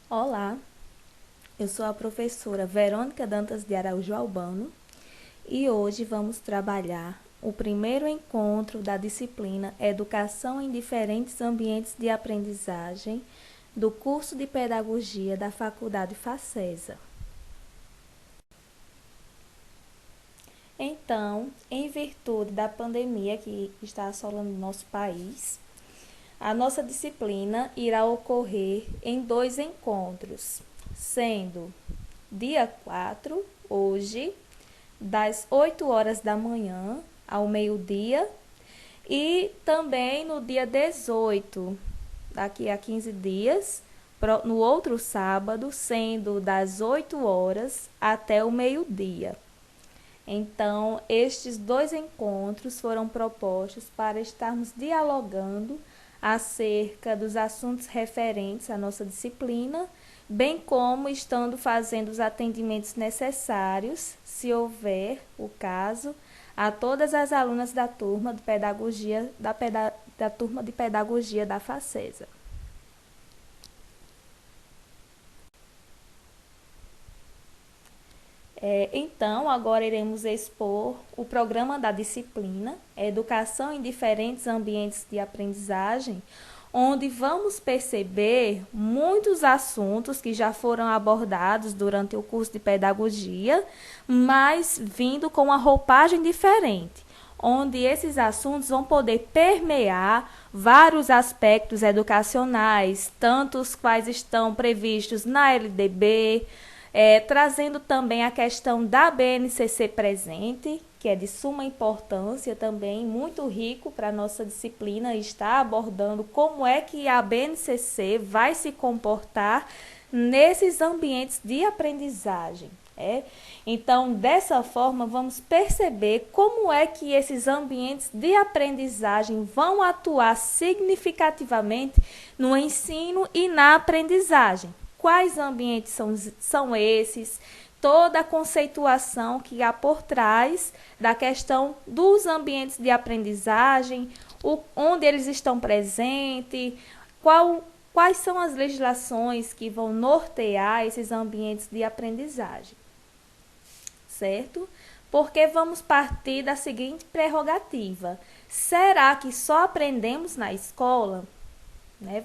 Olá, eu sou a professora Verônica Dantas de Araújo Albano e hoje vamos trabalhar o primeiro encontro da disciplina Educação em Diferentes Ambientes de Aprendizagem do curso de Pedagogia da Faculdade Facesa. Então, em virtude da pandemia que está assolando o nosso país, a nossa disciplina irá ocorrer em 2 encontros, sendo dia 4, hoje, das 8 horas da manhã ao meio-dia, e também no dia 18, daqui a 15 dias, no outro sábado, sendo das 8 horas até o meio-dia. Então, estes 2 encontros foram propostos para estarmos dialogando acerca dos assuntos referentes à nossa disciplina, bem como estando fazendo os atendimentos necessários, se houver o caso, a todas as alunas da turma de pedagogia da turma de pedagogia da Facesa. Então, agora iremos expor o programa da disciplina Educação em Diferentes Ambientes de Aprendizagem, onde vamos perceber muitos assuntos que já foram abordados durante o curso de pedagogia, mas vindo com uma roupagem diferente, onde esses assuntos vão poder permear vários aspectos educacionais, tanto os quais estão previstos na LDB, trazendo também a questão da BNCC presente, que é de suma importância também, muito rico para a nossa disciplina, está abordando como é que a BNCC vai se comportar nesses ambientes de aprendizagem. Então, dessa forma, vamos perceber como é que esses ambientes de aprendizagem vão atuar significativamente no ensino e na aprendizagem. Quais ambientes são esses? Toda a conceituação que há por trás da questão dos ambientes de aprendizagem, onde eles estão presentes, quais são as legislações que vão nortear esses ambientes de aprendizagem, certo? Porque vamos partir da seguinte prerrogativa: será que só aprendemos na escola?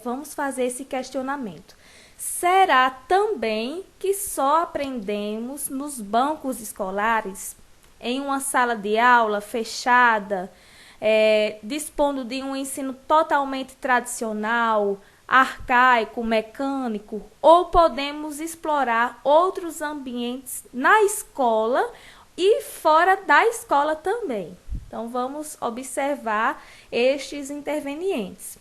Vamos fazer esse questionamento. Será também que só aprendemos nos bancos escolares, em uma sala de aula fechada, dispondo de um ensino totalmente tradicional, arcaico, mecânico, ou podemos explorar outros ambientes na escola e fora da escola também? Então, vamos observar estes intervenientes.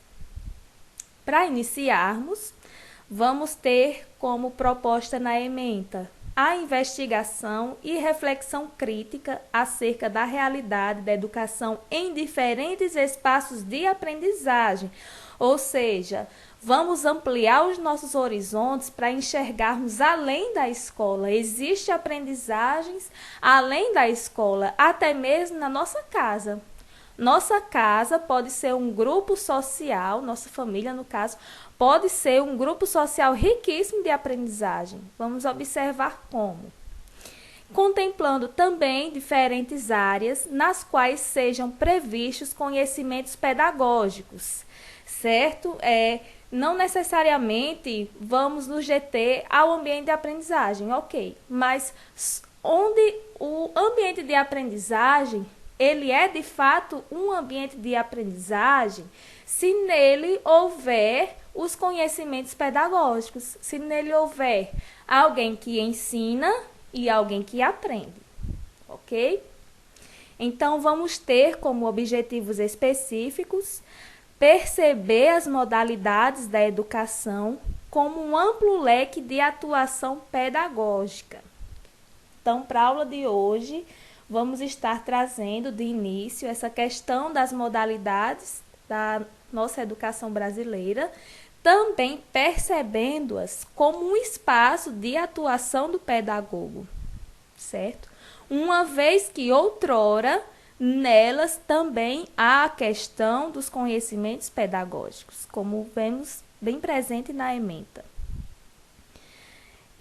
Para iniciarmos, vamos ter como proposta na ementa a investigação e reflexão crítica acerca da realidade da educação em diferentes espaços de aprendizagem, ou seja, vamos ampliar os nossos horizontes para enxergarmos além da escola. Existem aprendizagens além da escola, até mesmo na nossa casa. Nossa casa pode ser um grupo social, nossa família, no caso, pode ser um grupo social riquíssimo de aprendizagem. Vamos observar como. Contemplando também diferentes áreas nas quais sejam previstos conhecimentos pedagógicos, certo? Não necessariamente vamos nos deter ao ambiente de aprendizagem, ok, mas onde o ambiente de aprendizagem ele é de fato um ambiente de aprendizagem se nele houver os conhecimentos pedagógicos, se nele houver alguém que ensina e alguém que aprende, ok? Então, vamos ter como objetivos específicos perceber as modalidades da educação como um amplo leque de atuação pedagógica. Então, para a aula de hoje, vamos estar trazendo de início essa questão das modalidades da nossa educação brasileira, também percebendo-as como um espaço de atuação do pedagogo, certo? Uma vez que outrora nelas também há a questão dos conhecimentos pedagógicos, como vemos bem presente na ementa.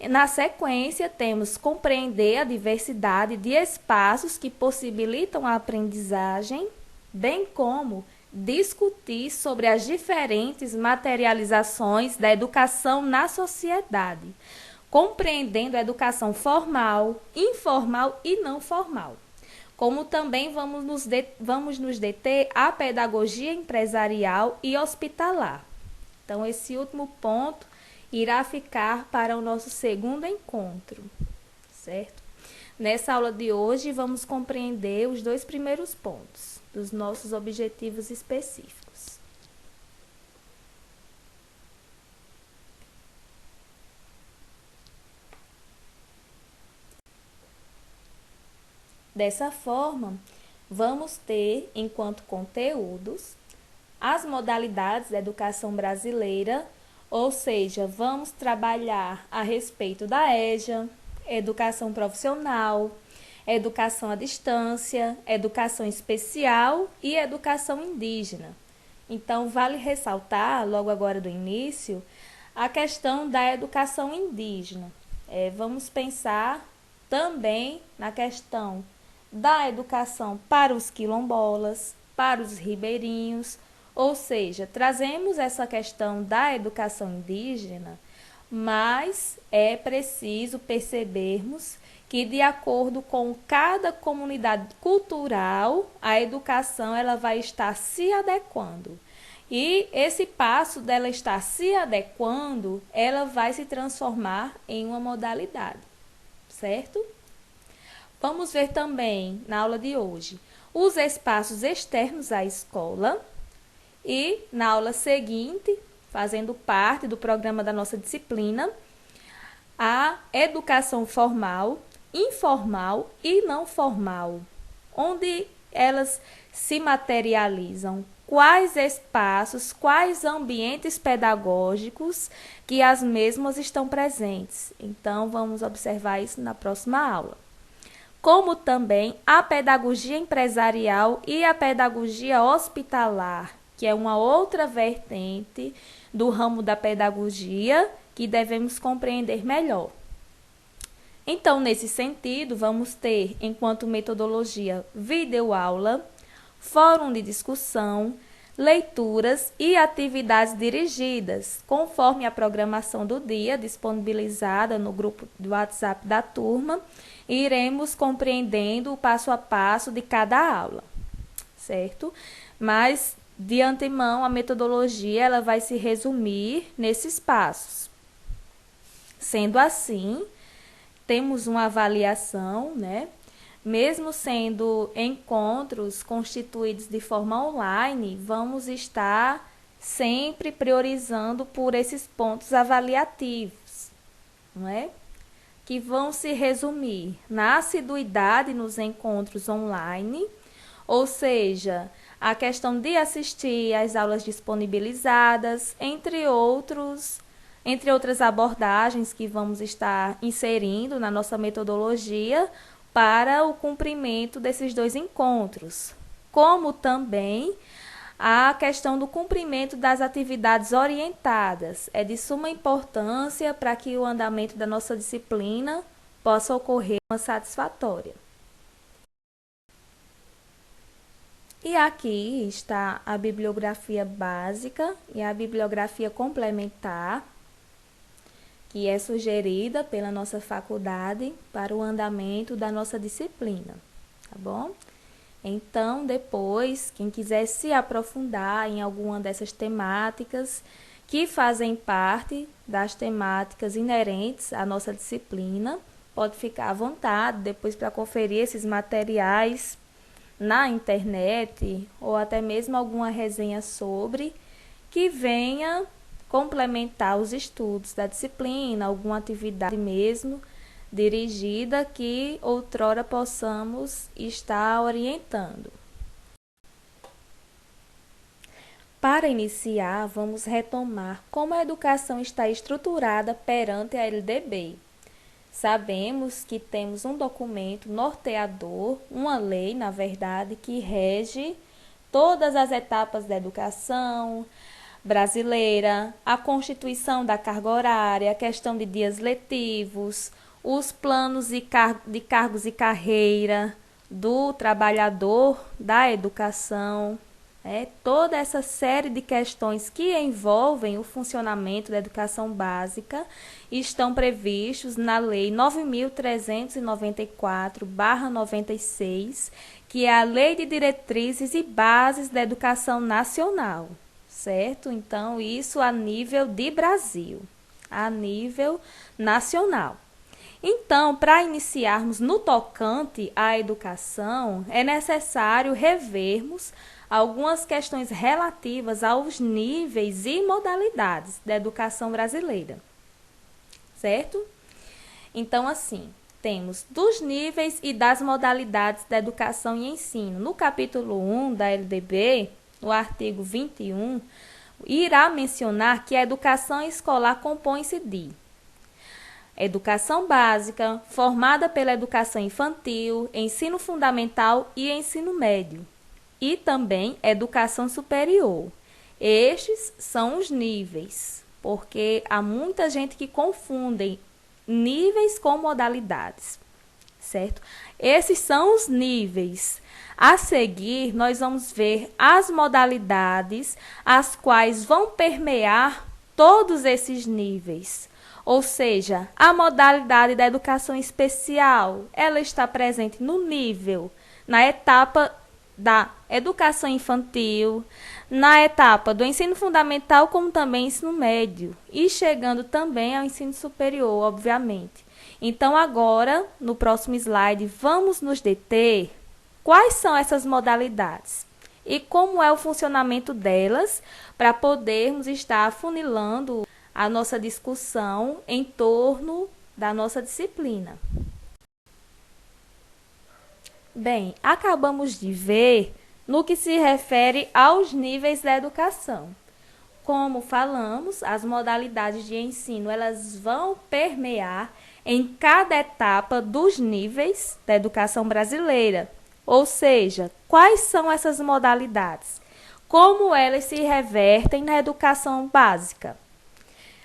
Na sequência, temos compreender a diversidade de espaços que possibilitam a aprendizagem, bem como discutir sobre as diferentes materializações da educação na sociedade, compreendendo a educação formal, informal e não formal. Como também vamos nos deter à pedagogia empresarial e hospitalar. Então, esse último ponto irá ficar para o nosso segundo encontro, certo? Nessa aula de hoje, vamos compreender os 2 primeiros pontos dos nossos objetivos específicos. Dessa forma, vamos ter, enquanto conteúdos, as modalidades da educação brasileira, ou seja, vamos trabalhar a respeito da EJA, educação profissional, educação à distância, educação especial e educação indígena. Então, vale ressaltar, logo agora do início, a questão da educação indígena. Vamos pensar também na questão da educação para os quilombolas, para os ribeirinhos, ou seja, trazemos essa questão da educação indígena, mas é preciso percebermos que, de acordo com cada comunidade cultural, a educação ela vai estar se adequando. E esse passo dela estar se adequando, ela vai se transformar em uma modalidade, certo? Vamos ver também, na aula de hoje, os espaços externos à escola e, na aula seguinte, fazendo parte do programa da nossa disciplina, a educação formal, informal e não formal, onde elas se materializam, quais espaços, quais ambientes pedagógicos que as mesmas estão presentes. Então, vamos observar isso na próxima aula. Como também a pedagogia empresarial e a pedagogia hospitalar, que é uma outra vertente do ramo da pedagogia que devemos compreender melhor. Então, nesse sentido, vamos ter, enquanto metodologia, videoaula, fórum de discussão, leituras e atividades dirigidas, conforme a programação do dia disponibilizada no grupo do WhatsApp da turma, e iremos compreendendo o passo a passo de cada aula, certo? Mas, de antemão, a metodologia ela vai se resumir nesses passos. Sendo assim, temos uma avaliação, né? Mesmo sendo encontros constituídos de forma online, vamos estar sempre priorizando por esses pontos avaliativos, não é? Que vão se resumir na assiduidade nos encontros online, ou seja, a questão de assistir às aulas disponibilizadas, entre outras abordagens que vamos estar inserindo na nossa metodologia para o cumprimento desses 2 encontros, como também a questão do cumprimento das atividades orientadas. É de suma importância para que o andamento da nossa disciplina possa ocorrer de forma satisfatória. E aqui está a bibliografia básica e a bibliografia complementar, que é sugerida pela nossa faculdade para o andamento da nossa disciplina, tá bom? Então, depois, quem quiser se aprofundar em alguma dessas temáticas que fazem parte das temáticas inerentes à nossa disciplina, pode ficar à vontade depois para conferir esses materiais na internet ou até mesmo alguma resenha sobre que venha complementar os estudos da disciplina, alguma atividade mesmo dirigida que outrora possamos estar orientando. Para iniciar, vamos retomar como a educação está estruturada perante a LDB. Sabemos que temos um documento norteador, uma lei, na verdade, que rege todas as etapas da educação, brasileira, a constituição da carga horária, a questão de dias letivos, os planos de cargos e carreira do trabalhador da educação, toda essa série de questões que envolvem o funcionamento da educação básica estão previstos na Lei 9.394/96, que é a Lei de Diretrizes e Bases da Educação Nacional, certo? Então, isso a nível de Brasil, a nível nacional. Então, para iniciarmos no tocante à educação, é necessário revermos algumas questões relativas aos níveis e modalidades da educação brasileira, certo? Então, assim, temos dos níveis e das modalidades da educação e ensino. No capítulo 1 da LDB, no artigo 21, irá mencionar que a educação escolar compõe-se de educação básica, formada pela educação infantil, ensino fundamental e ensino médio, e também educação superior. Estes são os níveis, porque há muita gente que confunde níveis com modalidades, certo? Esses são os níveis. A seguir, nós vamos ver as modalidades, as quais vão permear todos esses níveis. Ou seja, a modalidade da educação especial, ela está presente no nível, na etapa da educação infantil, na etapa do ensino fundamental, como também ensino médio, e chegando também ao ensino superior, obviamente. Então, agora, no próximo slide, vamos nos deter quais são essas modalidades e como é o funcionamento delas, para podermos estar afunilando a nossa discussão em torno da nossa disciplina. Bem, acabamos de ver no que se refere aos níveis da educação. Como falamos, as modalidades de ensino elas vão permear em cada etapa dos níveis da educação brasileira. Ou seja, quais são essas modalidades? Como elas se revertem na educação básica?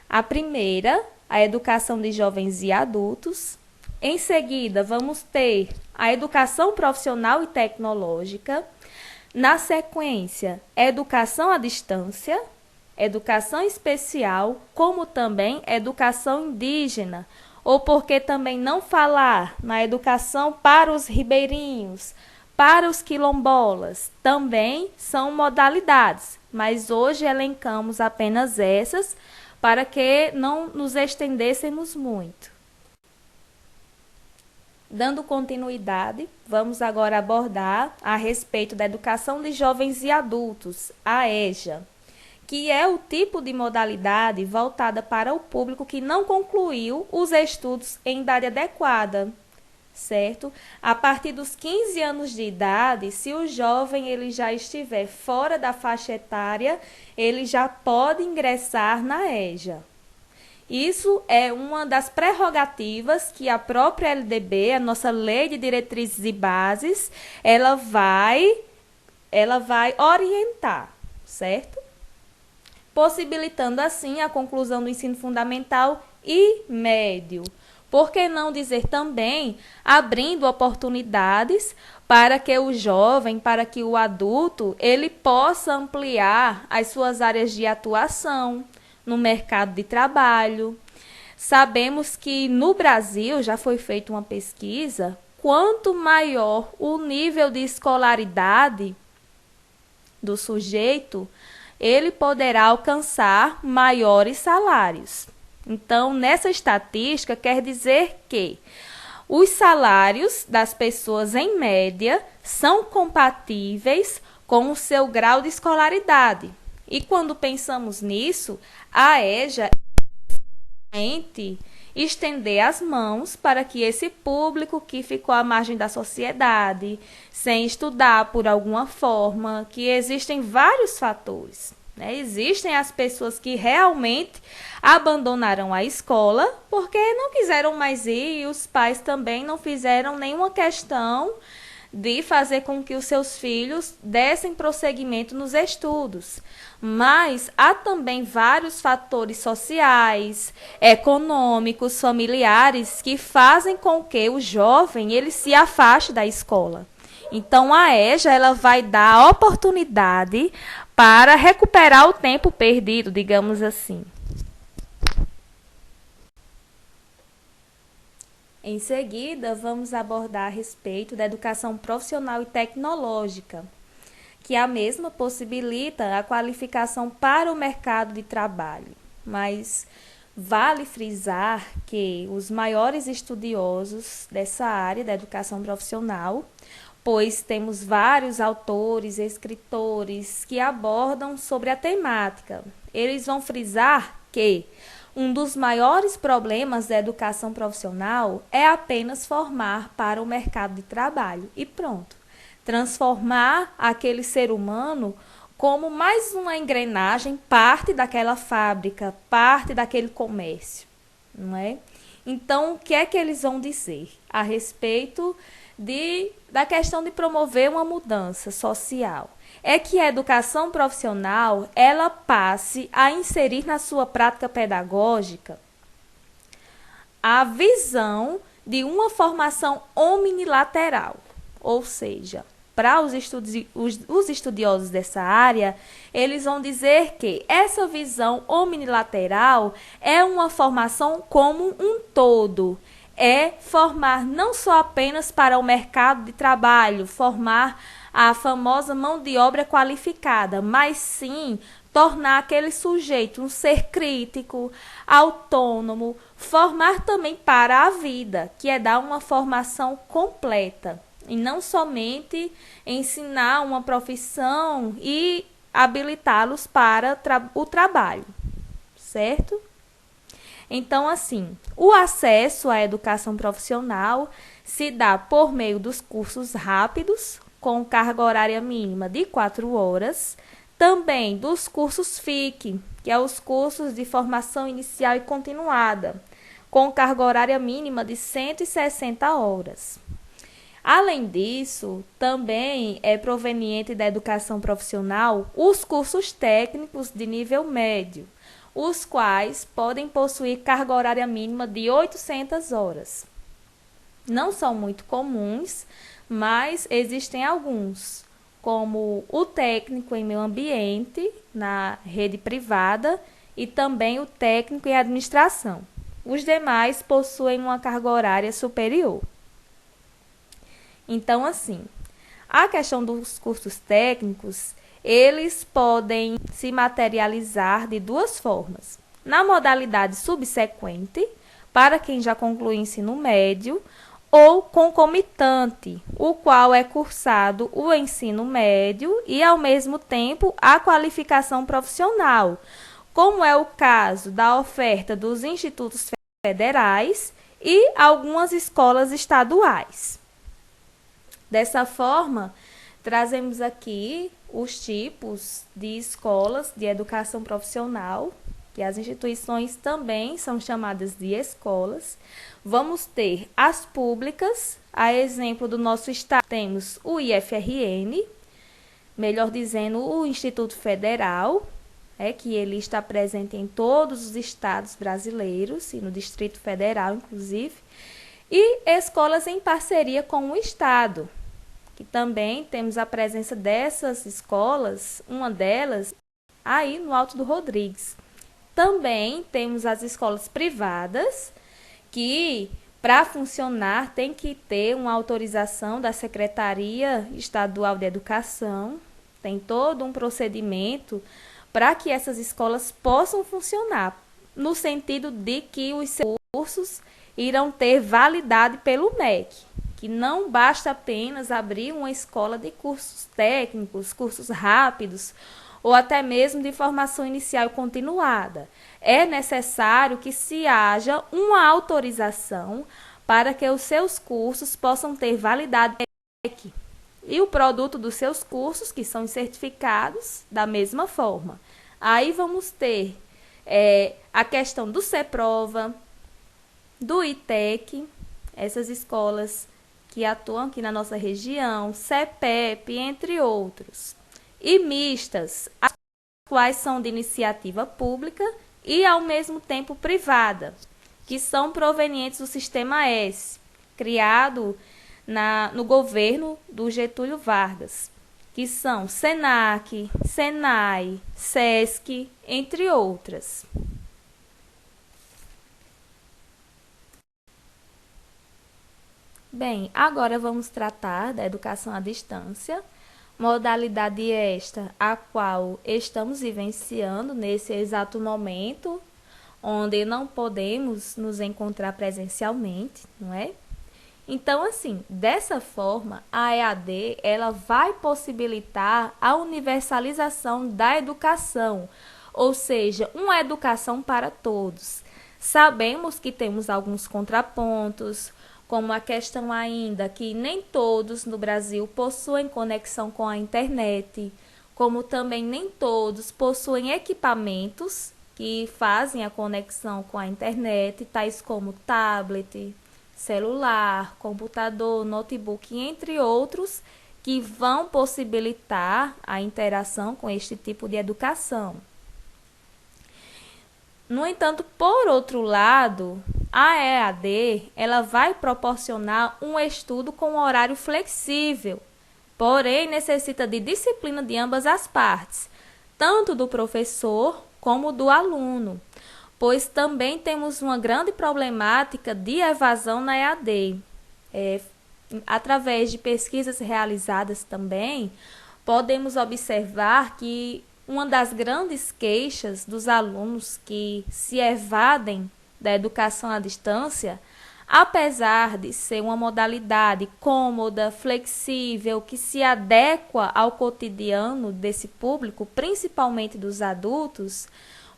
A primeira, a educação de jovens e adultos. Em seguida, vamos ter a educação profissional e tecnológica. Na sequência, educação à distância, educação especial, como também educação indígena, ou por que também não falar na educação para os ribeirinhos, para os quilombolas, também são modalidades, mas hoje elencamos apenas essas, para que não nos estendêssemos muito. Dando continuidade, vamos agora abordar a respeito da educação de jovens e adultos, a EJA, que é o tipo de modalidade voltada para o público que não concluiu os estudos em idade adequada, certo? A partir dos 15 anos de idade, se o jovem ele já estiver fora da faixa etária, ele já pode ingressar na EJA. Isso é uma das prerrogativas que a própria LDB, a nossa Lei de Diretrizes e Bases, ela vai orientar, certo? Possibilitando assim a conclusão do ensino fundamental e médio. Por que não dizer também abrindo oportunidades para que o jovem, para que o adulto, ele possa ampliar as suas áreas de atuação no mercado de trabalho. Sabemos que no Brasil já foi feita uma pesquisa, quanto maior o nível de escolaridade do sujeito, ele poderá alcançar maiores salários. Então, nessa estatística, quer dizer que os salários das pessoas, em média, são compatíveis com o seu grau de escolaridade. E quando pensamos nisso, a EJA estender as mãos para que esse público que ficou à margem da sociedade, sem estudar por alguma forma, que existem vários fatores, né? Existem as pessoas que realmente abandonaram a escola porque não quiseram mais ir e os pais também não fizeram nenhuma questão de fazer com que os seus filhos dessem prosseguimento nos estudos. Mas há também vários fatores sociais, econômicos, familiares que fazem com que o jovem ele se afaste da escola. Então a EJA ela vai dar a oportunidade para recuperar o tempo perdido, digamos assim. Em seguida, vamos abordar a respeito da educação profissional e tecnológica, que a mesma possibilita a qualificação para o mercado de trabalho. Mas vale frisar que os maiores estudiosos dessa área da educação profissional, pois temos vários autores, escritores que abordam sobre a temática, eles vão frisar que um dos maiores problemas da educação profissional é apenas formar para o mercado de trabalho e pronto. Transformar aquele ser humano como mais uma engrenagem, parte daquela fábrica, parte daquele comércio, não é? Então, o que é que eles vão dizer a respeito da questão de promover uma mudança social? É que a educação profissional ela passe a inserir na sua prática pedagógica a visão de uma formação omnilateral, ou seja, para os estudiosos dessa área, eles vão dizer que essa visão omnilateral é uma formação como um todo, é formar não só apenas para o mercado de trabalho, formar a famosa mão de obra qualificada, mas sim tornar aquele sujeito um ser crítico, autônomo, formar também para a vida, que é dar uma formação completa, e não somente ensinar uma profissão e habilitá-los para o trabalho, certo? Então, assim, o acesso à educação profissional se dá por meio dos cursos rápidos, com carga horária mínima de 4 horas, também dos cursos FIC, que é os cursos de formação inicial e continuada, com carga horária mínima de 160 horas. Além disso, também é proveniente da educação profissional os cursos técnicos de nível médio, os quais podem possuir carga horária mínima de 800 horas. Não são muito comuns, mas existem alguns, como o técnico em meio ambiente, na rede privada, e também o técnico em administração. Os demais possuem uma carga horária superior. Então, assim, a questão dos cursos técnicos, eles podem se materializar de duas formas. Na modalidade subsequente, para quem já concluiu o ensino médio, ou concomitante, o qual é cursado o ensino médio e, ao mesmo tempo, a qualificação profissional, como é o caso da oferta dos institutos federais e algumas escolas estaduais. Dessa forma, trazemos aqui os tipos de escolas de educação profissional, que as instituições também são chamadas de escolas. Vamos ter as públicas, a exemplo do nosso estado, temos o IFRN, melhor dizendo, o Instituto Federal, que ele está presente em todos os estados brasileiros e no Distrito Federal, inclusive, e escolas em parceria com o Estado, que também temos a presença dessas escolas, uma delas aí no Alto do Rodrigues. Também temos as escolas privadas, que para funcionar tem que ter uma autorização da Secretaria Estadual de Educação, tem todo um procedimento para que essas escolas possam funcionar, no sentido de que os seus cursos irão ter validade pelo MEC, que não basta apenas abrir uma escola de cursos técnicos, cursos rápidos, ou até mesmo de formação inicial e continuada. É necessário que se haja uma autorização para que os seus cursos possam ter validade e o produto dos seus cursos, que são certificados, da mesma forma. Aí vamos ter a questão do CEPROVA, do ITEC, essas escolas que atuam aqui na nossa região, CEPEP, entre outros. E mistas, as quais são de iniciativa pública e, ao mesmo tempo, privada, que são provenientes do Sistema S, criado no governo do Getúlio Vargas, que são SENAC, SENAI, SESC, entre outras. Bem, agora vamos tratar da educação à distância, modalidade esta a qual estamos vivenciando nesse exato momento, onde não podemos nos encontrar presencialmente, não é? Então, assim, dessa forma, a EAD ela vai possibilitar a universalização da educação, ou seja, uma educação para todos. Sabemos que temos alguns contrapontos, como a questão ainda que nem todos no Brasil possuem conexão com a internet, como também nem todos possuem equipamentos que fazem a conexão com a internet, tais como tablet, celular, computador, notebook, entre outros, que vão possibilitar a interação com este tipo de educação. No entanto, por outro lado, a EAD ela vai proporcionar um estudo com horário flexível, porém necessita de disciplina de ambas as partes, tanto do professor como do aluno, pois também temos uma grande problemática de evasão na EAD. Através de pesquisas realizadas também, podemos observar que uma das grandes queixas dos alunos que se evadem da educação à distância, apesar de ser uma modalidade cômoda, flexível, que se adequa ao cotidiano desse público, principalmente dos adultos,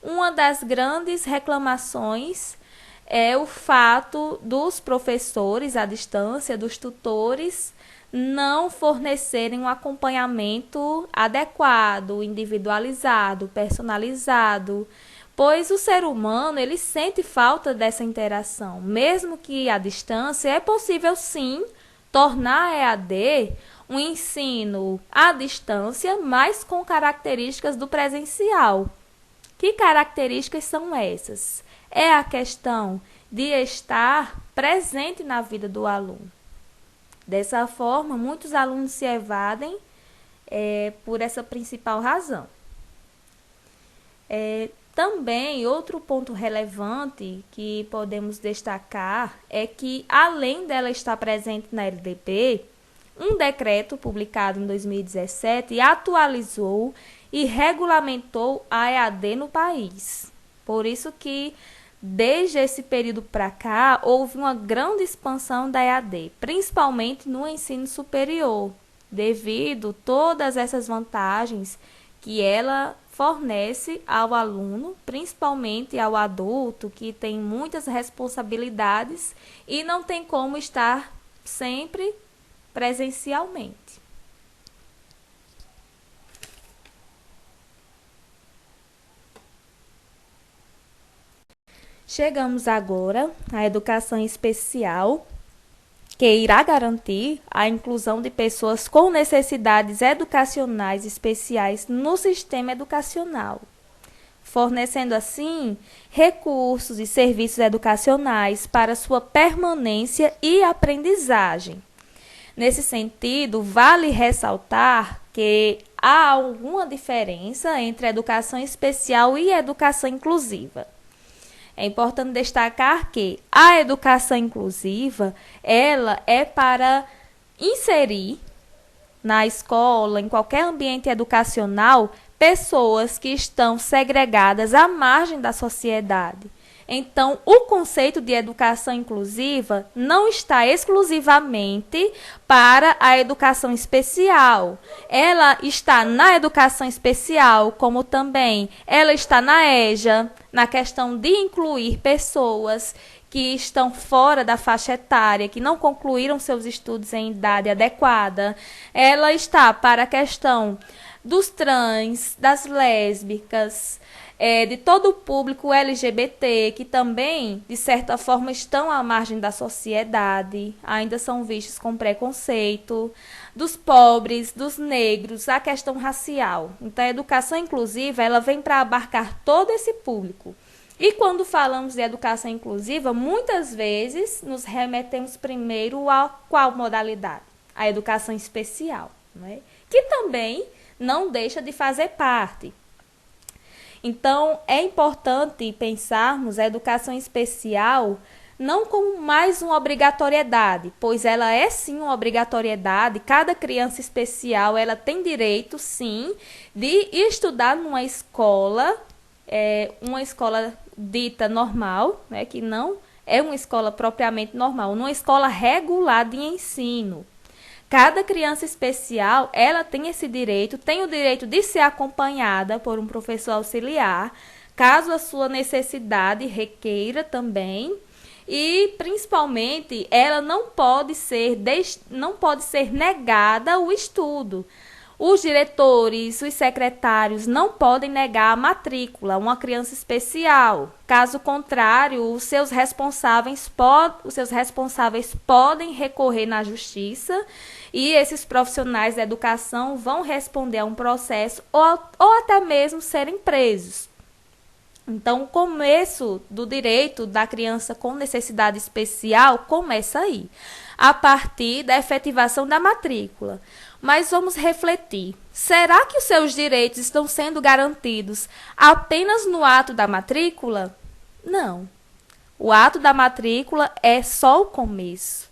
uma das grandes reclamações é o fato dos professores à distância, dos tutores, não fornecerem um acompanhamento adequado, individualizado, personalizado, pois o ser humano ele sente falta dessa interação. Mesmo que à distância, é possível sim tornar a EAD um ensino à distância, mas com características do presencial. Que características são essas? É a questão de estar presente na vida do aluno. Dessa forma, muitos alunos se evadem por essa principal razão. Também, outro ponto relevante que podemos destacar é que, além dela estar presente na LDB, um decreto publicado em 2017 atualizou e regulamentou a EAD no país. Por isso que, desde esse período para cá, houve uma grande expansão da EAD, principalmente no ensino superior, devido a todas essas vantagens que ela fornece ao aluno, principalmente ao adulto, que tem muitas responsabilidades e não tem como estar sempre presencialmente. Chegamos agora à educação especial, que irá garantir a inclusão de pessoas com necessidades educacionais especiais no sistema educacional, fornecendo assim recursos e serviços educacionais para sua permanência e aprendizagem. Nesse sentido, vale ressaltar que há alguma diferença entre a educação especial e a educação inclusiva. É importante destacar que a educação inclusiva, ela é para inserir na escola, em qualquer ambiente educacional, pessoas que estão segregadas à margem da sociedade. Então, o conceito de educação inclusiva não está exclusivamente para a educação especial. Ela está na educação especial, como também ela está na EJA, na questão de incluir pessoas que estão fora da faixa etária, que não concluíram seus estudos em idade adequada. Ela está para a questão dos trans, das lésbicas, de todo o público LGBT, que também, de certa forma, estão à margem da sociedade, ainda são vistos com preconceito, dos pobres, dos negros, a questão racial. Então, a educação inclusiva, ela vem para abarcar todo esse público. E quando falamos de educação inclusiva, muitas vezes nos remetemos primeiro a qual modalidade? A educação especial, né? Que também não deixa de fazer parte. Então, é importante pensarmos a educação especial não como mais uma obrigatoriedade, pois ela é sim uma obrigatoriedade. Cada criança especial, ela tem direito, sim, de estudar numa escola, uma escola dita normal, né, que não é uma escola propriamente normal, numa escola regular de ensino. Cada criança especial, ela tem esse direito, tem o direito de ser acompanhada por um professor auxiliar, caso a sua necessidade requeira também. E, principalmente, ela não pode ser negada o estudo. Os diretores, os secretários não podem negar a matrícula a uma criança especial. Caso contrário, os seus responsáveis podem recorrer na justiça e esses profissionais da educação vão responder a um processo ou até mesmo serem presos. Então, o começo do direito da criança com necessidade especial começa aí, a partir da efetivação da matrícula. Mas vamos refletir. Será que os seus direitos estão sendo garantidos apenas no ato da matrícula? Não. O ato da matrícula é só o começo.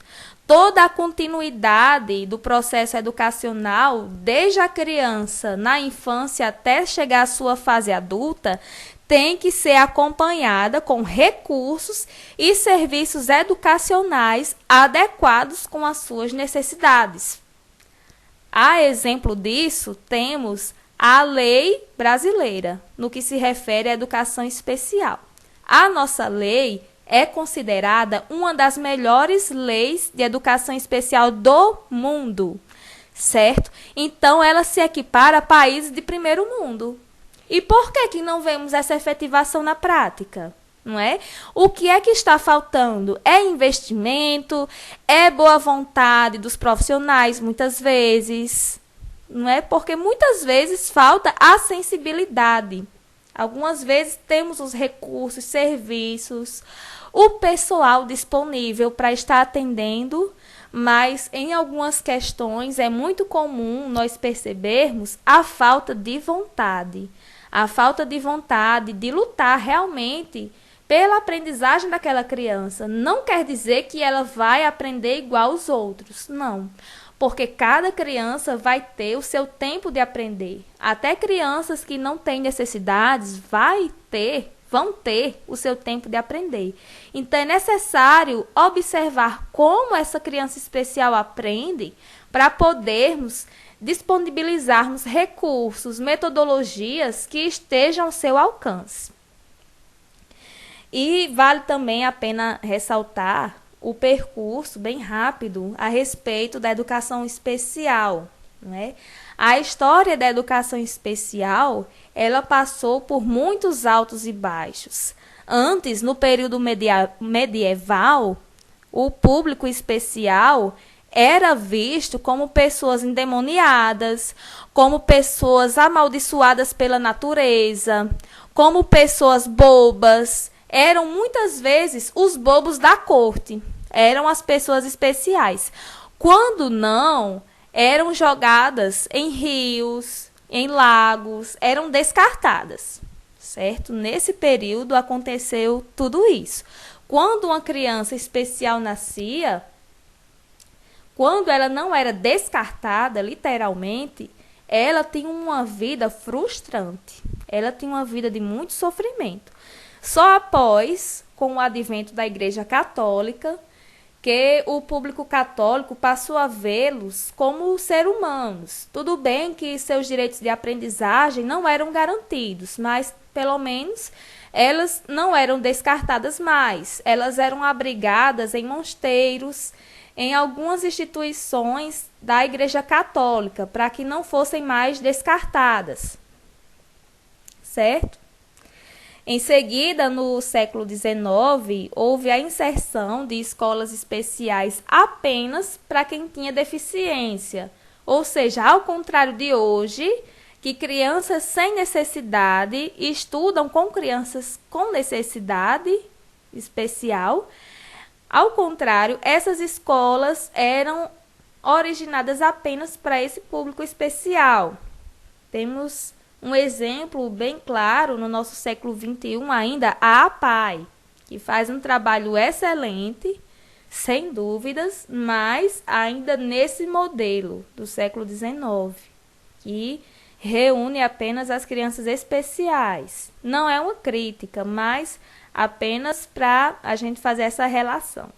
Toda a continuidade do processo educacional, desde a criança, na infância, até chegar à sua fase adulta, tem que ser acompanhada com recursos e serviços educacionais adequados com as suas necessidades. A exemplo disso, temos a lei brasileira, no que se refere à educação especial. A nossa lei é considerada uma das melhores leis de educação especial do mundo, certo? Então, ela se equipara a países de primeiro mundo. E por que não vemos essa efetivação na prática? Não é? O que é que está faltando? É investimento, é boa vontade dos profissionais, muitas vezes, não é? Porque muitas vezes falta a sensibilidade. Algumas vezes temos os recursos, serviços, o pessoal disponível para estar atendendo, mas em algumas questões é muito comum nós percebermos a falta de vontade. A falta de vontade de lutar realmente pela aprendizagem daquela criança. Não quer dizer que ela vai aprender igual aos outros, não. Porque cada criança vai ter o seu tempo de aprender. Até crianças que não têm necessidades vão ter o seu tempo de aprender. Então, é necessário observar como essa criança especial aprende para podermos disponibilizarmos recursos, metodologias que estejam ao seu alcance. E vale também a pena ressaltar o percurso bem rápido a respeito da educação especial, né? A história da educação especial, ela passou por muitos altos e baixos. Antes, no período medieval, o público especial era visto como pessoas endemoniadas, como pessoas amaldiçoadas pela natureza, como pessoas bobas. Eram muitas vezes os bobos da corte, eram as pessoas especiais. Quando não, eram jogadas em rios, em lagos, eram descartadas, certo? Nesse período aconteceu tudo isso. Quando uma criança especial nascia, quando ela não era descartada, literalmente, ela tinha uma vida frustrante, ela tinha uma vida de muito sofrimento. Só após, com o advento da Igreja Católica, que o público católico passou a vê-los como seres humanos. Tudo bem que seus direitos de aprendizagem não eram garantidos, mas, pelo menos, elas não eram descartadas mais. Elas eram abrigadas em mosteiros, em algumas instituições da Igreja Católica, para que não fossem mais descartadas. Certo? Em seguida, no século XIX, houve a inserção de escolas especiais apenas para quem tinha deficiência. Ou seja, ao contrário de hoje, que crianças sem necessidade estudam com crianças com necessidade especial. Ao contrário, essas escolas eram originadas apenas para esse público especial. Temos um exemplo bem claro no nosso século XXI ainda, a APAE, que faz um trabalho excelente, sem dúvidas, mas ainda nesse modelo do século XIX, que reúne apenas as crianças especiais. Não é uma crítica, mas apenas para a gente fazer essa relação.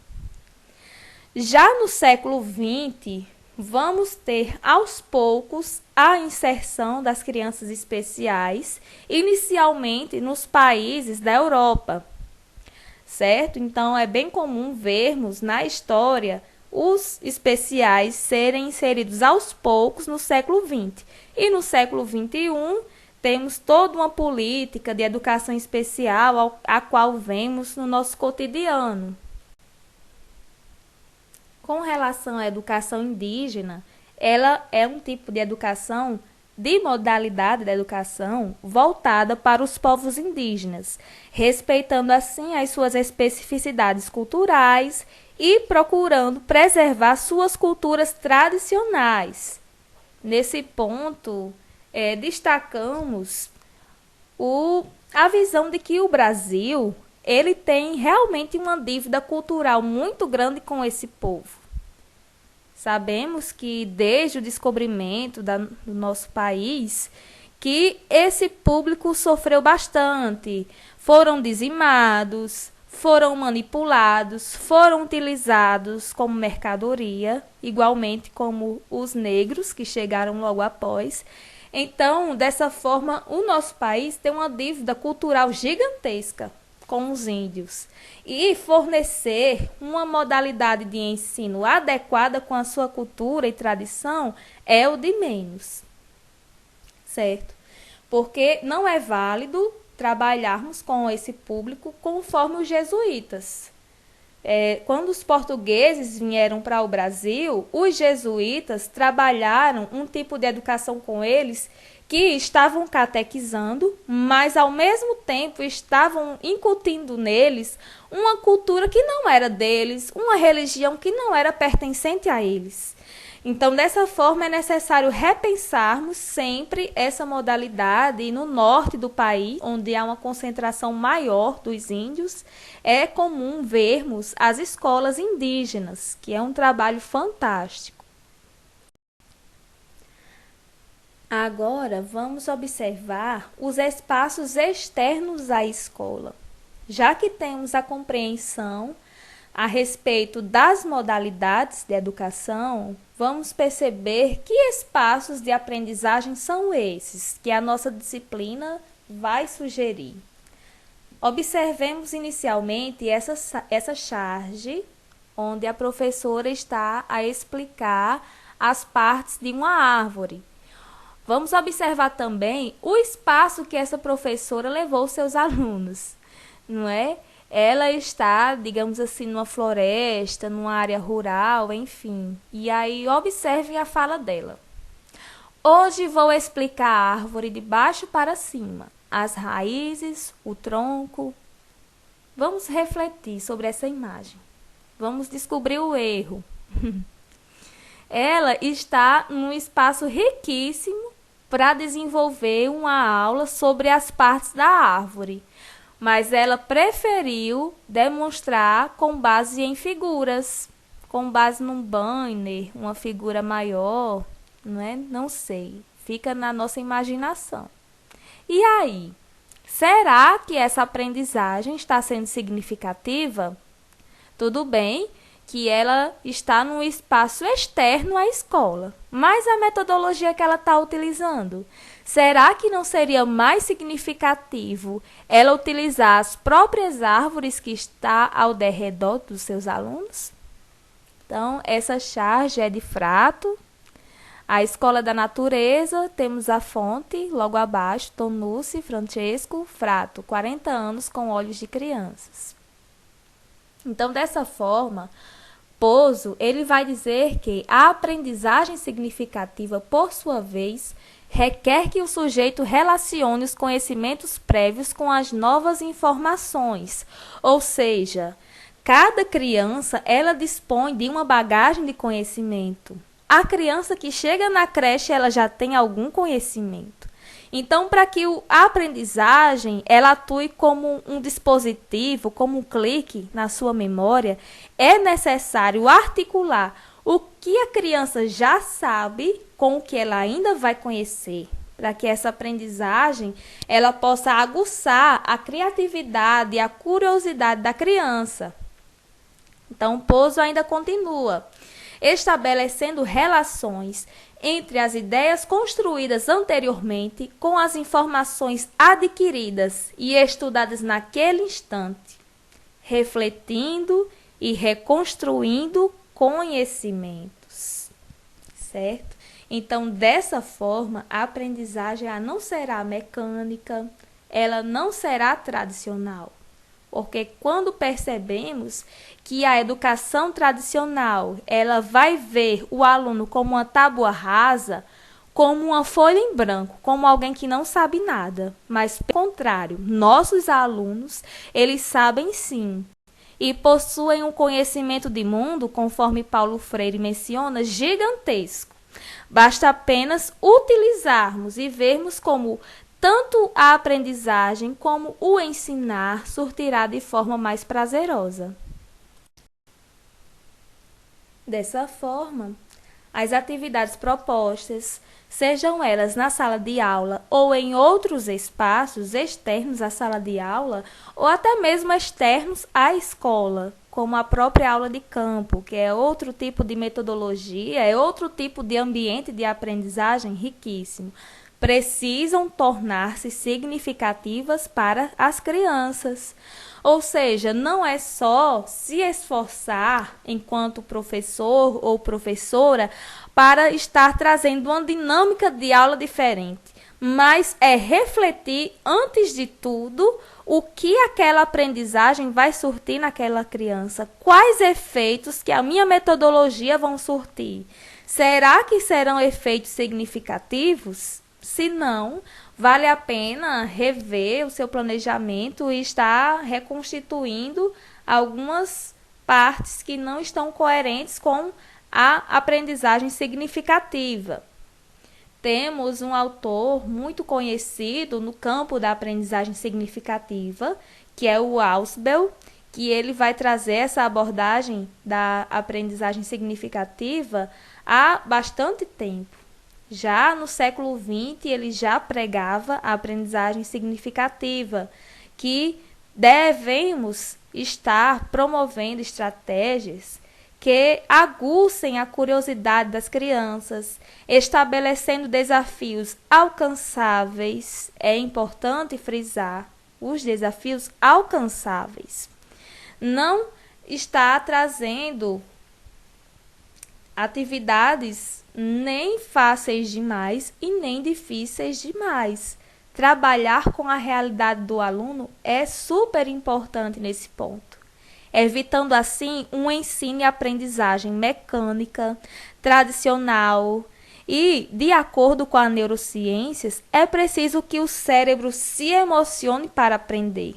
Já no século XX, vamos ter aos poucos a inserção das crianças especiais, inicialmente nos países da Europa, certo? Então, é bem comum vermos na história os especiais serem inseridos aos poucos no século XX. E no século XXI, temos toda uma política de educação especial a qual vemos no nosso cotidiano. Com relação à educação indígena, ela é um tipo de educação, de modalidade da educação, voltada para os povos indígenas, respeitando assim as suas especificidades culturais e procurando preservar suas culturas tradicionais. Nesse ponto, destacamos a visão de que o Brasil ele tem realmente uma dívida cultural muito grande com esse povo. Sabemos que desde o descobrimento do nosso país, que esse público sofreu bastante, foram dizimados, foram manipulados, foram utilizados como mercadoria, igualmente como os negros que chegaram logo após. Então, dessa forma, o nosso país tem uma dívida cultural gigantesca com os índios, e fornecer uma modalidade de ensino adequada com a sua cultura e tradição é o de menos, certo? Porque não é válido trabalharmos com esse público conforme os jesuítas. Quando os portugueses vieram para o Brasil, os jesuítas trabalharam um tipo de educação com eles que estavam catequizando, mas ao mesmo tempo estavam incutindo neles uma cultura que não era deles, uma religião que não era pertencente a eles. Então, dessa forma, é necessário repensarmos sempre essa modalidade. E no norte do país, onde há uma concentração maior dos índios, é comum vermos as escolas indígenas, que é um trabalho fantástico. Agora, vamos observar os espaços externos à escola. Já que temos a compreensão a respeito das modalidades de educação, vamos perceber que espaços de aprendizagem são esses que a nossa disciplina vai sugerir. Observemos inicialmente essa charge, onde a professora está a explicar as partes de uma árvore. Vamos observar também o espaço que essa professora levou seus alunos, não é? Ela está, digamos assim, numa floresta, numa área rural, enfim. E aí, observem a fala dela. Hoje vou explicar a árvore de baixo para cima, as raízes, o tronco. Vamos refletir sobre essa imagem. Vamos descobrir o erro. Ela está num espaço riquíssimo para desenvolver uma aula sobre as partes da árvore, mas ela preferiu demonstrar com base em figuras, com base num banner, uma figura maior, não é? Não sei, fica na nossa imaginação. E aí, será que essa aprendizagem está sendo significativa? Tudo bem que ela está num espaço externo à escola, mas a metodologia que ela está utilizando, será que não seria mais significativo ela utilizar as próprias árvores que está ao derredor dos seus alunos? Então, essa charge é de Frato, A Escola da Natureza, temos a fonte, logo abaixo, Tonucci Francesco Frato, 40 anos com olhos de crianças. Então, dessa forma, Pozo, ele vai dizer que a aprendizagem significativa, por sua vez, requer que o sujeito relacione os conhecimentos prévios com as novas informações, ou seja, cada criança ela dispõe de uma bagagem de conhecimento. A criança que chega na creche ela já tem algum conhecimento. Então, para que a aprendizagem ela atue como um dispositivo, como um clique na sua memória, é necessário articular o que a criança já sabe com o que ela ainda vai conhecer, para que essa aprendizagem ela possa aguçar a criatividade e a curiosidade da criança. Então, Pozo ainda continua, estabelecendo relações entre as ideias construídas anteriormente com as informações adquiridas e estudadas naquele instante, refletindo e reconstruindo conhecimentos, certo? Então, dessa forma, a aprendizagem ela não será mecânica, ela não será tradicional. Porque quando percebemos que a educação tradicional ela vai ver o aluno como uma tábua rasa, como uma folha em branco, como alguém que não sabe nada. Mas, pelo contrário, nossos alunos, eles sabem sim. E possuem um conhecimento de mundo, conforme Paulo Freire menciona, gigantesco. Basta apenas utilizarmos e vermos como tanto a aprendizagem como o ensinar surtirá de forma mais prazerosa. Dessa forma, as atividades propostas, sejam elas na sala de aula ou em outros espaços externos à sala de aula, ou até mesmo externos à escola, como a própria aula de campo, que é outro tipo de metodologia, é outro tipo de ambiente de aprendizagem riquíssimo, precisam tornar-se significativas para as crianças. Ou seja, não é só se esforçar enquanto professor ou professora para estar trazendo uma dinâmica de aula diferente, mas é refletir, antes de tudo, o que aquela aprendizagem vai surtir naquela criança, quais efeitos que a minha metodologia vão surtir. Será que serão efeitos significativos? Se não, vale a pena rever o seu planejamento e estar reconstituindo algumas partes que não estão coerentes com a aprendizagem significativa. Temos um autor muito conhecido no campo da aprendizagem significativa, que é o Ausubel, que ele vai trazer essa abordagem da aprendizagem significativa há bastante tempo. Já no século XX, ele já pregava a aprendizagem significativa, que devemos estar promovendo estratégias que aguçem a curiosidade das crianças, estabelecendo desafios alcançáveis. É importante frisar os desafios alcançáveis. Não está trazendo atividades nem fáceis demais e nem difíceis demais. Trabalhar com a realidade do aluno é super importante nesse ponto, evitando assim um ensino e aprendizagem mecânica, tradicional. E, de acordo com as neurociências, é preciso que o cérebro se emocione para aprender.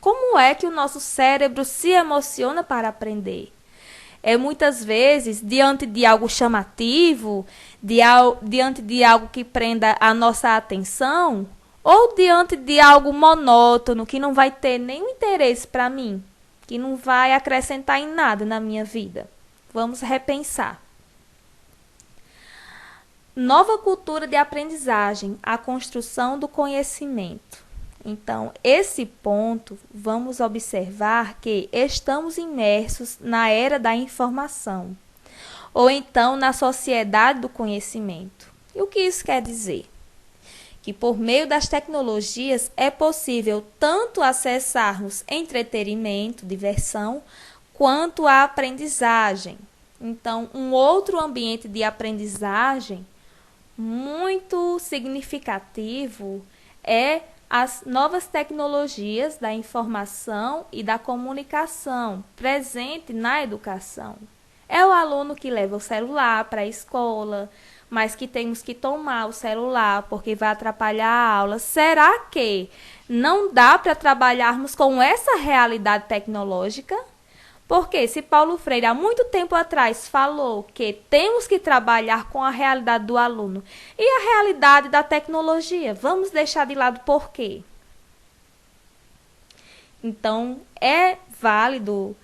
Como é que o nosso cérebro se emociona para aprender? É muitas vezes diante de algo chamativo, diante de algo que prenda a nossa atenção, ou diante de algo monótono, que não vai ter nenhum interesse para mim, que não vai acrescentar em nada na minha vida. Vamos repensar. Nova cultura de aprendizagem, a construção do conhecimento. Então, esse ponto, vamos observar que estamos imersos na era da informação, ou então na sociedade do conhecimento. E o que isso quer dizer? Que por meio das tecnologias é possível tanto acessarmos entretenimento, diversão, quanto a aprendizagem. Então, um outro ambiente de aprendizagem muito significativo é as novas tecnologias da informação e da comunicação presente na educação. É o aluno que leva o celular para a escola, mas que temos que tomar o celular porque vai atrapalhar a aula. Será que não dá para trabalharmos com essa realidade tecnológica? Porque se Paulo Freire há muito tempo atrás falou que temos que trabalhar com a realidade do aluno e a realidade da tecnologia, vamos deixar de lado por quê? Então, é válido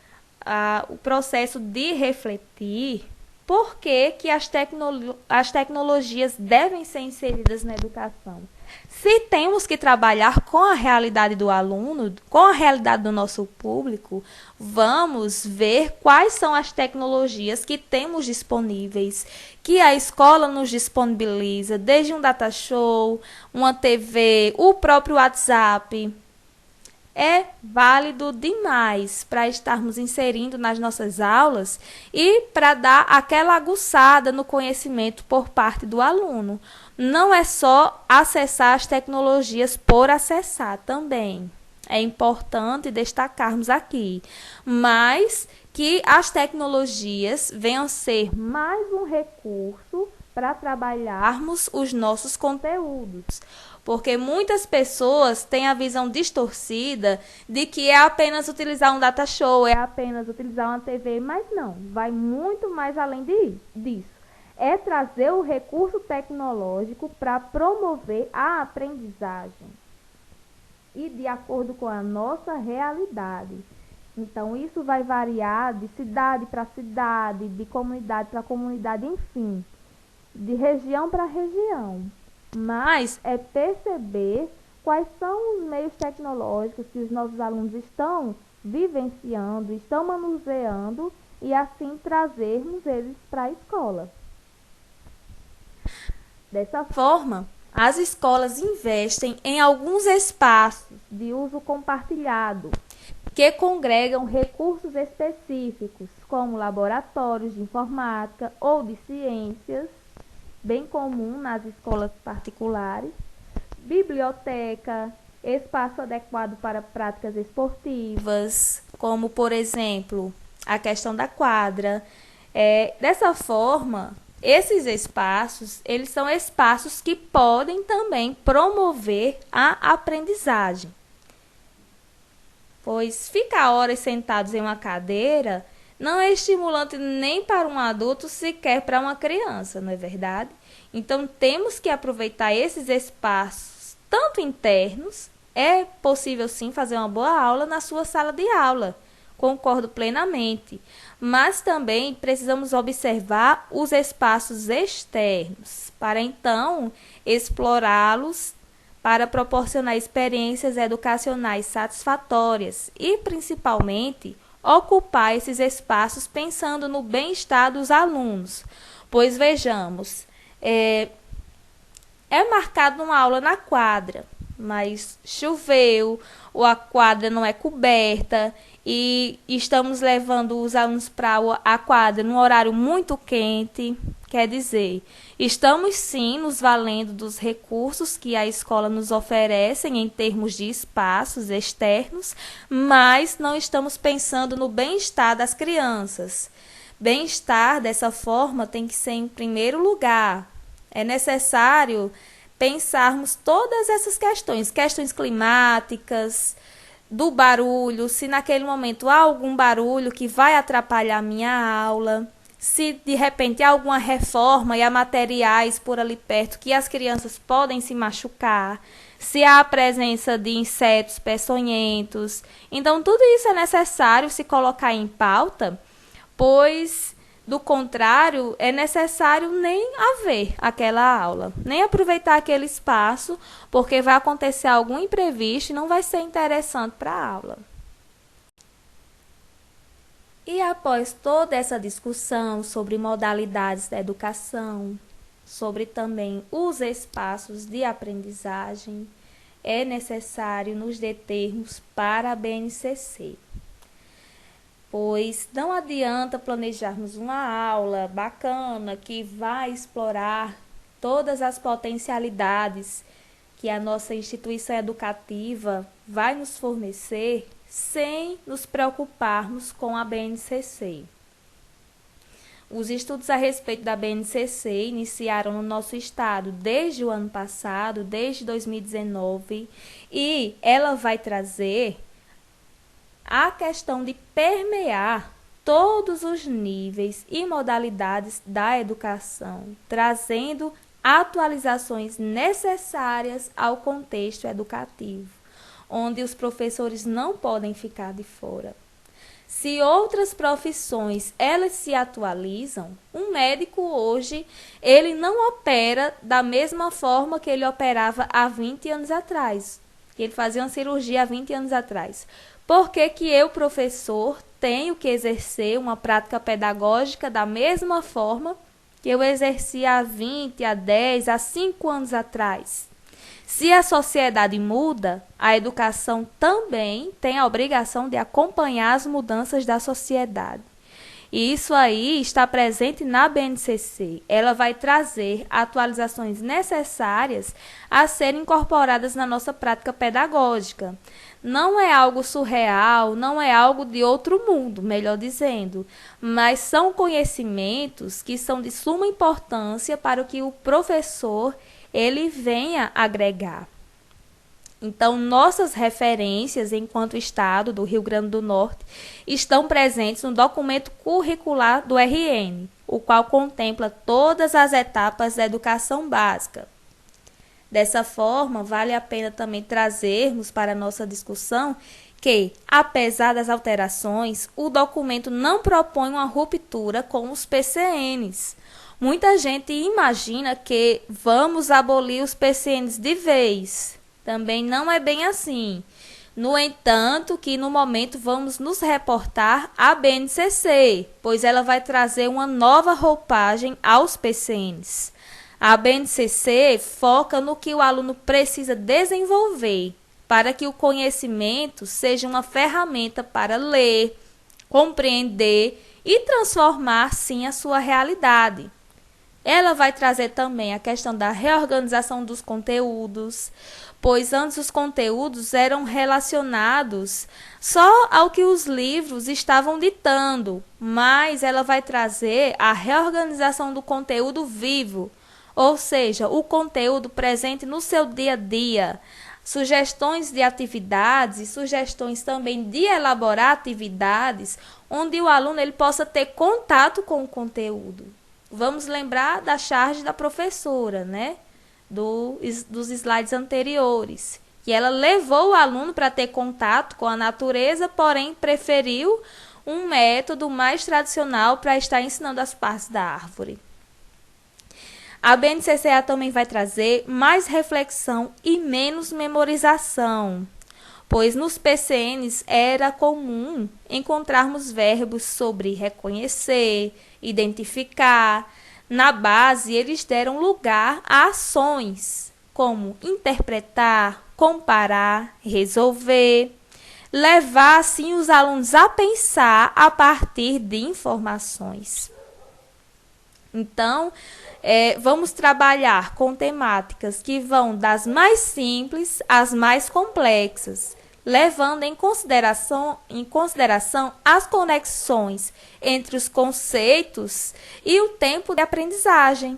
o processo de refletir por que as tecnologias devem ser inseridas na educação. Se temos que trabalhar com a realidade do aluno, com a realidade do nosso público, vamos ver quais são as tecnologias que temos disponíveis, que a escola nos disponibiliza, desde um data show, uma TV, o próprio WhatsApp. É válido demais para estarmos inserindo nas nossas aulas e para dar aquela aguçada no conhecimento por parte do aluno. Não é só acessar as tecnologias por acessar também. É importante destacarmos aqui, mas que as tecnologias venham ser mais um recurso para trabalharmos os nossos conteúdos. Porque muitas pessoas têm a visão distorcida de que é apenas utilizar um data show, é apenas utilizar uma TV, mas não, vai muito mais além disso. É trazer o recurso tecnológico para promover a aprendizagem e de acordo com a nossa realidade. Então, isso vai variar de cidade para cidade, de comunidade para comunidade, enfim, de região para região. Mas é perceber quais são os meios tecnológicos que os nossos alunos estão vivenciando, estão manuseando e assim trazermos eles para a escola. Dessa forma, as escolas investem em alguns espaços de uso compartilhado que congregam recursos específicos, como laboratórios de informática ou de ciências, bem comum nas escolas particulares, biblioteca, espaço adequado para práticas esportivas, como, por exemplo, a questão da quadra. Dessa forma, esses espaços, eles são espaços que podem também promover a aprendizagem. Pois ficar horas sentados em uma cadeira não é estimulante nem para um adulto, sequer para uma criança, não é verdade? Então, temos que aproveitar esses espaços, tanto internos, é possível sim fazer uma boa aula na sua sala de aula, concordo plenamente, mas também precisamos observar os espaços externos, para então explorá-los para proporcionar experiências educacionais satisfatórias e, principalmente, ocupar esses espaços pensando no bem-estar dos alunos. Pois vejamos, é marcado uma aula na quadra, mas choveu, ou a quadra não é coberta e estamos levando os alunos para a quadra num horário muito quente. Quer dizer, estamos sim nos valendo dos recursos que a escola nos oferece em termos de espaços externos, mas não estamos pensando no bem-estar das crianças. Bem-estar, dessa forma, tem que ser em primeiro lugar. É necessário pensarmos todas essas questões climáticas, do barulho, se naquele momento há algum barulho que vai atrapalhar a minha aula, se de repente há alguma reforma e há materiais por ali perto que as crianças podem se machucar, se há a presença de insetos peçonhentos. Então, tudo isso é necessário se colocar em pauta, pois, do contrário, é necessário nem haver aquela aula, nem aproveitar aquele espaço, porque vai acontecer algum imprevisto e não vai ser interessante para a aula. E após toda essa discussão sobre modalidades da educação, sobre também os espaços de aprendizagem, é necessário nos determos para a BNCC. Pois não adianta planejarmos uma aula bacana que vai explorar todas as potencialidades que a nossa instituição educativa vai nos fornecer sem nos preocuparmos com a BNCC. Os estudos a respeito da BNCC iniciaram no nosso estado desde o ano passado, desde 2019, e ela vai trazer a questão de permear todos os níveis e modalidades da educação, trazendo atualizações necessárias ao contexto educativo, onde os professores não podem ficar de fora. Se outras profissões elas se atualizam, um médico hoje ele não opera da mesma forma que ele operava há 20 anos atrás, que ele fazia uma cirurgia há 20 anos atrás. Por que que eu, professor, tenho que exercer uma prática pedagógica da mesma forma que eu exercia há 20, há 10, há 5 anos atrás? Se a sociedade muda, a educação também tem a obrigação de acompanhar as mudanças da sociedade. E isso aí está presente na BNCC. Ela vai trazer atualizações necessárias a serem incorporadas na nossa prática pedagógica. Não é algo surreal, não é algo de outro mundo, melhor dizendo, mas são conhecimentos que são de suma importância para o que o professor ele venha agregar. Então, nossas referências enquanto Estado do Rio Grande do Norte estão presentes no documento curricular do RN, o qual contempla todas as etapas da educação básica. Dessa forma, vale a pena também trazermos para a nossa discussão que, apesar das alterações, o documento não propõe uma ruptura com os PCNs. Muita gente imagina que vamos abolir os PCNs de vez. Também não é bem assim. No entanto, que no momento vamos nos reportar à BNCC, pois ela vai trazer uma nova roupagem aos PCNs. A BNCC foca no que o aluno precisa desenvolver para que o conhecimento seja uma ferramenta para ler, compreender e transformar, sim, a sua realidade. Ela vai trazer também a questão da reorganização dos conteúdos, pois antes os conteúdos eram relacionados só ao que os livros estavam ditando, mas ela vai trazer a reorganização do conteúdo vivo, ou seja, o conteúdo presente no seu dia a dia, sugestões de atividades e sugestões também de elaborar atividades onde o aluno ele possa ter contato com o conteúdo. Vamos lembrar da charge da professora, né? Dos slides anteriores, que ela levou o aluno para ter contato com a natureza, porém preferiu um método mais tradicional para estar ensinando as partes da árvore. A BNCCA também vai trazer mais reflexão e menos memorização, pois nos PCNs era comum encontrarmos verbos sobre reconhecer, identificar. Na base, eles deram lugar a ações, como interpretar, comparar, resolver, levar, assim, os alunos a pensar a partir de informações. Então, vamos trabalhar com temáticas que vão das mais simples às mais complexas, levando em consideração as conexões entre os conceitos e o tempo de aprendizagem.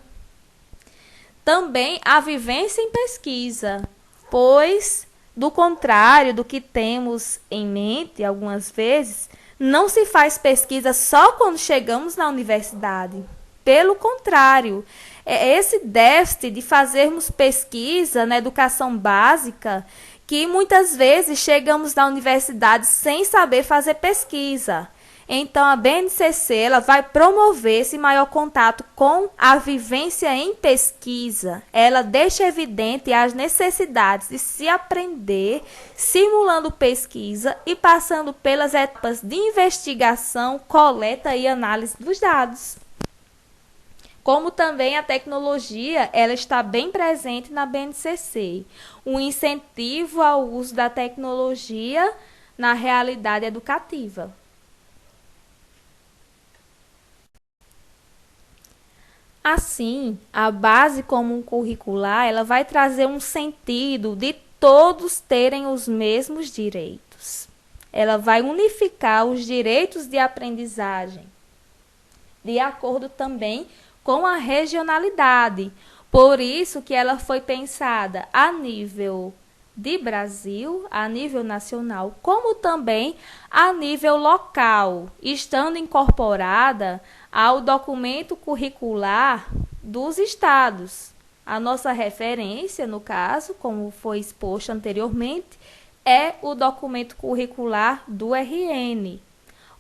Também a vivência em pesquisa, pois, do contrário do que temos em mente algumas vezes, não se faz pesquisa só quando chegamos na universidade. Pelo contrário, é esse déficit de fazermos pesquisa na educação básica que muitas vezes chegamos na universidade sem saber fazer pesquisa. Então, a BNCC ela vai promover esse maior contato com a vivência em pesquisa. Ela deixa evidente as necessidades de se aprender, simulando pesquisa e passando pelas etapas de investigação, coleta e análise dos dados. Como também a tecnologia, ela está bem presente na BNCC. Um incentivo ao uso da tecnologia na realidade educativa. Assim, a base comum curricular, ela vai trazer um sentido de todos terem os mesmos direitos. Ela vai unificar os direitos de aprendizagem, de acordo também com a regionalidade. Por isso que ela foi pensada a nível de Brasil, a nível nacional, como também a nível local, estando incorporada ao documento curricular dos estados. A nossa referência, no caso, como foi exposto anteriormente, é o documento curricular do RN.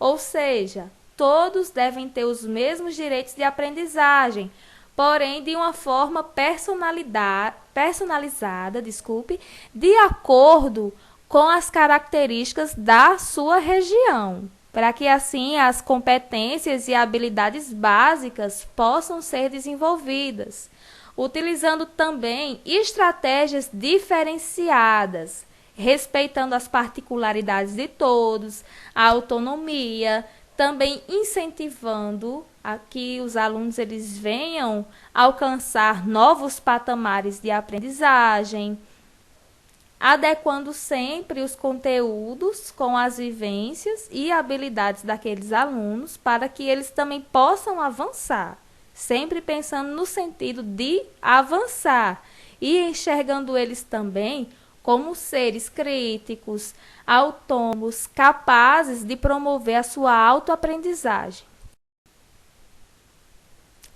Ou seja, todos devem ter os mesmos direitos de aprendizagem, porém de uma forma personalizada, de acordo com as características da sua região, para que assim as competências e habilidades básicas possam ser desenvolvidas, utilizando também estratégias diferenciadas, respeitando as particularidades de todos, a autonomia, também incentivando a que os alunos eles venham alcançar novos patamares de aprendizagem, adequando sempre os conteúdos com as vivências e habilidades daqueles alunos para que eles também possam avançar, sempre pensando no sentido de avançar e enxergando eles também como seres críticos, autônomos, capazes de promover a sua autoaprendizagem.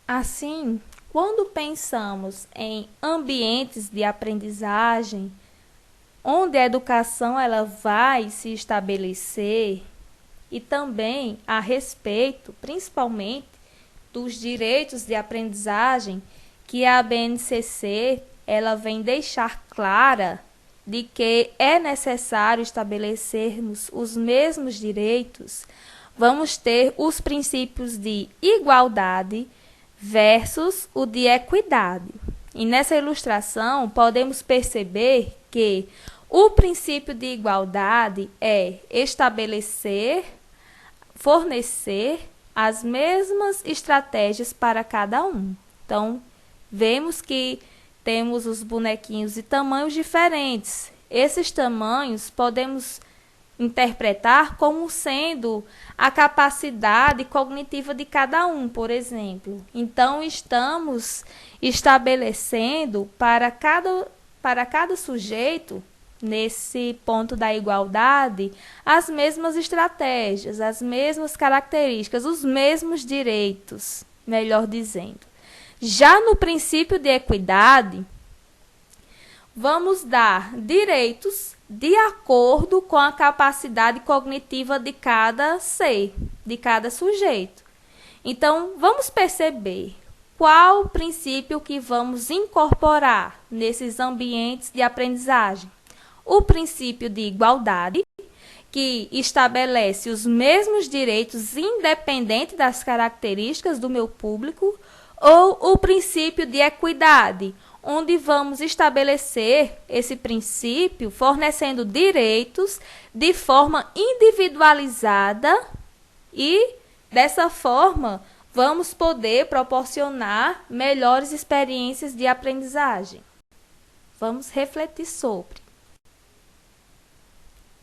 Assim, quando pensamos em ambientes de aprendizagem, onde a educação ela vai se estabelecer e também a respeito, principalmente, dos direitos de aprendizagem que a BNCC ela vem deixar clara de que é necessário estabelecermos os mesmos direitos, vamos ter os princípios de igualdade versus o de equidade. E nessa ilustração podemos perceber que o princípio de igualdade é estabelecer, fornecer as mesmas estratégias para cada um. Então, vemos que temos os bonequinhos de tamanhos diferentes. Esses tamanhos podemos interpretar como sendo a capacidade cognitiva de cada um, por exemplo. Então, estamos estabelecendo para cada sujeito, nesse ponto da igualdade, as mesmas estratégias, as mesmas características, os mesmos direitos, melhor dizendo. Já no princípio de equidade, vamos dar direitos de acordo com a capacidade cognitiva de cada ser, de cada sujeito. Então, vamos perceber qual o princípio que vamos incorporar nesses ambientes de aprendizagem. O princípio de igualdade, que estabelece os mesmos direitos independente das características do meu público, ou o princípio de equidade, onde vamos estabelecer esse princípio fornecendo direitos de forma individualizada e, dessa forma, vamos poder proporcionar melhores experiências de aprendizagem. Vamos refletir sobre.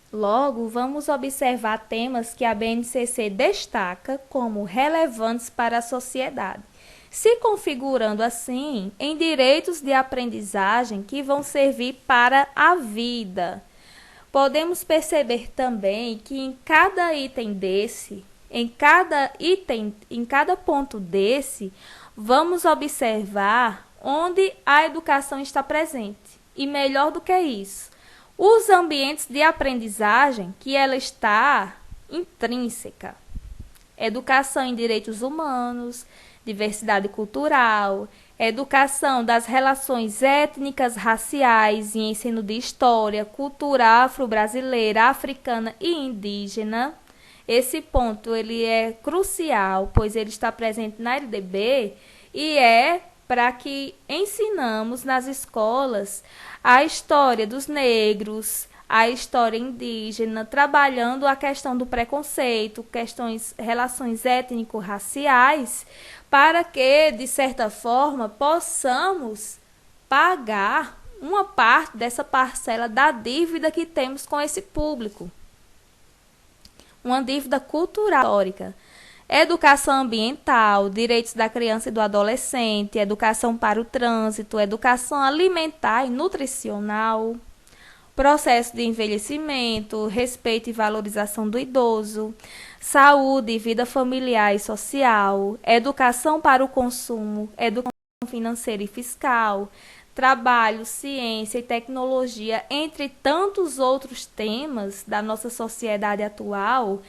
Logo, vamos observar temas que a BNCC destaca como relevantes para a sociedade, se configurando assim em direitos de aprendizagem que vão servir para a vida. Podemos perceber também que em cada item desse, em cada ponto desse, vamos observar onde a educação está presente. E melhor do que isso, os ambientes de aprendizagem que ela está intrínseca. Educação em direitos humanos, diversidade cultural, educação das relações étnicas, raciais e ensino de história, cultura afro-brasileira, africana e indígena. Esse ponto ele é crucial, pois ele está presente na LDB e é para que ensinamos nas escolas a história dos negros, a história indígena, trabalhando a questão do preconceito, relações étnico-raciais, para que, de certa forma, possamos pagar uma parte dessa parcela da dívida que temos com esse público. Uma dívida cultural, histórica. Educação ambiental, direitos da criança e do adolescente, educação para o trânsito, educação alimentar e nutricional, processo de envelhecimento, respeito e valorização do idoso, saúde, vida familiar e social, educação para o consumo, educação financeira e fiscal, trabalho, ciência e tecnologia, entre tantos outros temas da nossa sociedade atual,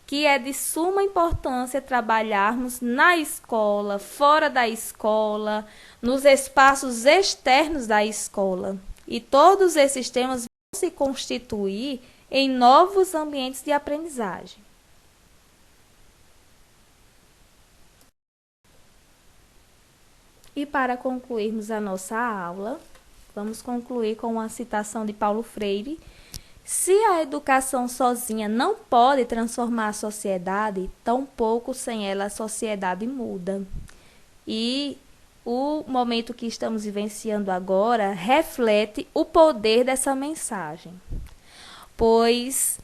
que é de suma importância trabalharmos na escola, fora da escola, nos espaços externos da escola. E todos esses temas vão se constituir em novos ambientes de aprendizagem. E para concluirmos a nossa aula, vamos concluir com uma citação de Paulo Freire. Se a educação sozinha não pode transformar a sociedade, tampouco sem ela a sociedade muda. E o momento que estamos vivenciando agora reflete o poder dessa mensagem, pois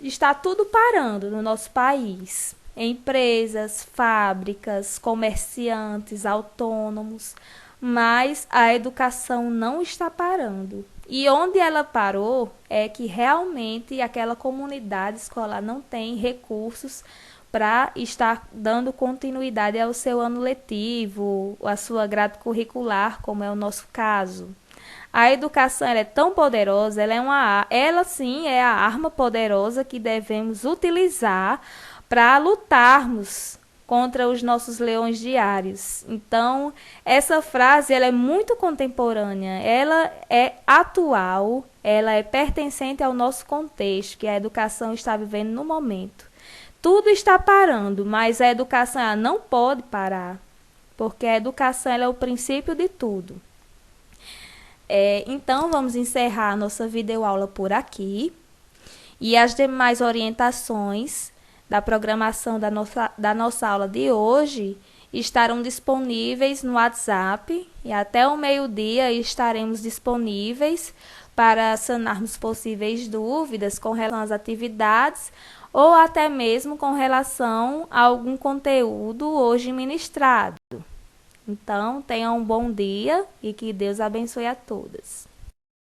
está tudo parando no nosso país. Empresas, fábricas, comerciantes, autônomos, mas a educação não está parando. E onde ela parou é que realmente aquela comunidade escolar não tem recursos para estar dando continuidade ao seu ano letivo, à sua grade curricular, como é o nosso caso. A educação ela é tão poderosa, ela sim é a arma poderosa que devemos utilizar para lutarmos contra os nossos leões diários. Então, essa frase ela é muito contemporânea, ela é atual, ela é pertencente ao nosso contexto, que a educação está vivendo no momento. Tudo está parando, mas a educação ela não pode parar, porque a educação ela é o princípio de tudo. Então, vamos encerrar a nossa videoaula por aqui, e as demais orientações da programação da nossa aula de hoje estarão disponíveis no WhatsApp, e até o meio-dia estaremos disponíveis para sanarmos possíveis dúvidas com relação às atividades ou até mesmo com relação a algum conteúdo hoje ministrado. Então, tenham um bom dia e que Deus abençoe a todas.